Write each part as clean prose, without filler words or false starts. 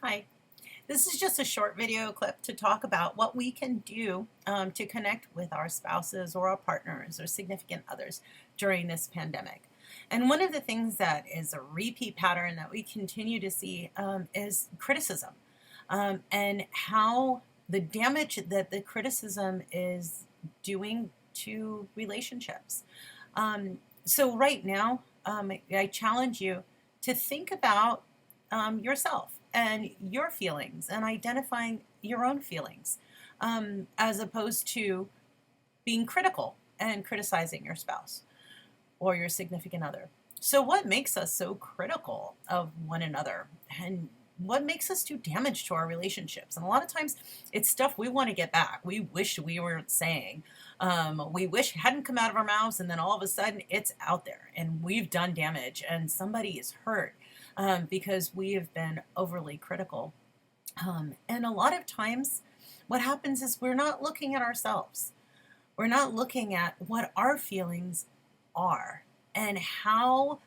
Hi, this is just a short video clip to talk about what we can do to connect with our spouses or our partners or significant others during this pandemic. And one of the things that is a repeat pattern that we continue to see is criticism and how the damage that the criticism is doing to relationships. So right now, I challenge you to think about yourself and your feelings and identifying your own feelings as opposed to being critical and criticizing your spouse or your significant other. So, what makes us so critical of one another? And what makes us do damage to our relationships? And a lot of times it's stuff we want to get back. We wish we weren't saying. We wish it hadn't come out of our mouths, and then all of a sudden it's out there and we've done damage and somebody is hurt because we have been overly critical. And a lot of times what happens is we're not looking at ourselves. We're not looking at what our feelings are and how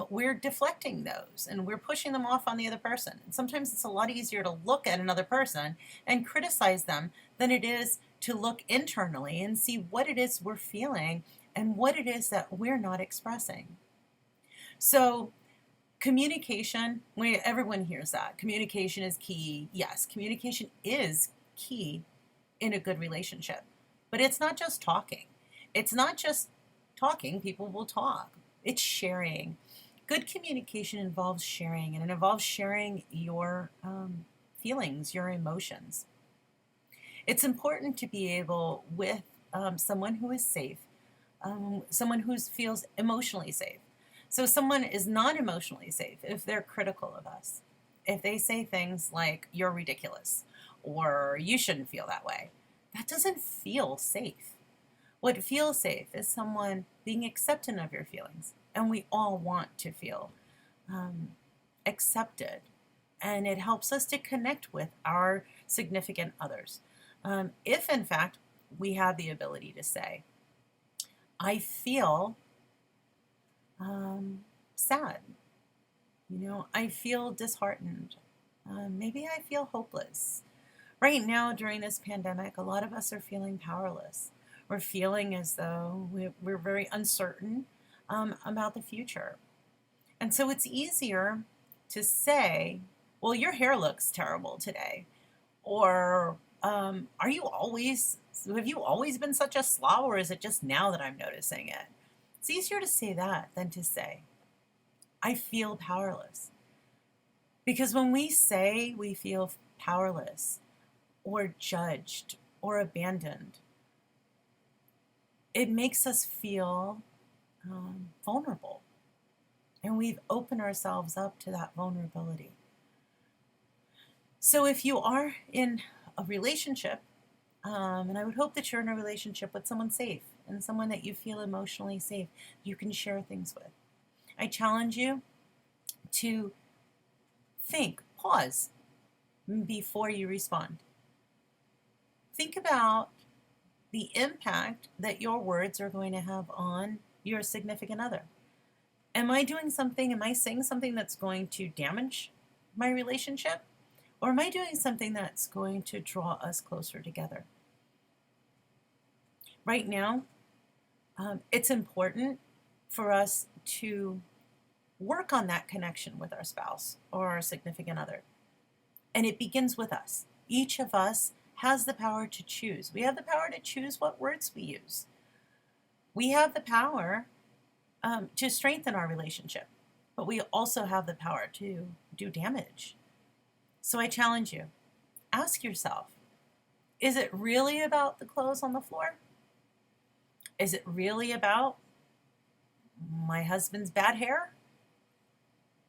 we're deflecting those and we're pushing them off on the other person. And sometimes it's a lot easier to look at another person and criticize them than it is to look internally and see what it is we're feeling and what it is that we're not expressing. So, communication, everyone hears that. Communication is key. Yes, communication is key in a good relationship. But it's not just talking. It's not just talking, people will talk. It's sharing. Good communication involves sharing, and it involves sharing your feelings, your emotions. It's important to be able, with someone who is safe, someone who feels emotionally safe. So someone is not emotionally safe if they're critical of us. If they say things like, you're ridiculous, or you shouldn't feel that way, that doesn't feel safe. What feels safe is someone being accepting of your feelings. And we all want to feel accepted. And it helps us to connect with our significant others. If, in fact, we have the ability to say, I feel sad. I feel disheartened. Maybe I feel hopeless. Right now, during this pandemic, a lot of us are feeling powerless. We're feeling as though we're very uncertain about the future. And so it's easier to say, well, your hair looks terrible today. Or have you always been such a slob, or is it just now that I'm noticing it? It's easier to say that than to say, I feel powerless. Because when we say we feel powerless or judged or abandoned, it makes us feel vulnerable. And we've opened ourselves up to that vulnerability. So if you are in a relationship, and I would hope that you're in a relationship with someone safe and someone that you feel emotionally safe, you can share things with. I challenge you to pause before you respond. Think about the impact that your words are going to have on your significant other. Am I saying something that's going to damage my relationship? Or am I doing something that's going to draw us closer together? Right now, it's important for us to work on that connection with our spouse or our significant other. And it begins with us. Each of us has the power to choose. We have the power to choose what words we use. We have the power to strengthen our relationship, but we also have the power to do damage. So I challenge you, ask yourself, is it really about the clothes on the floor? Is it really about my husband's bad hair?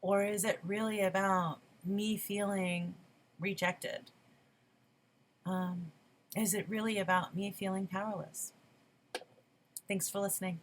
Or is it really about me feeling rejected? Is it really about me feeling powerless? Thanks for listening.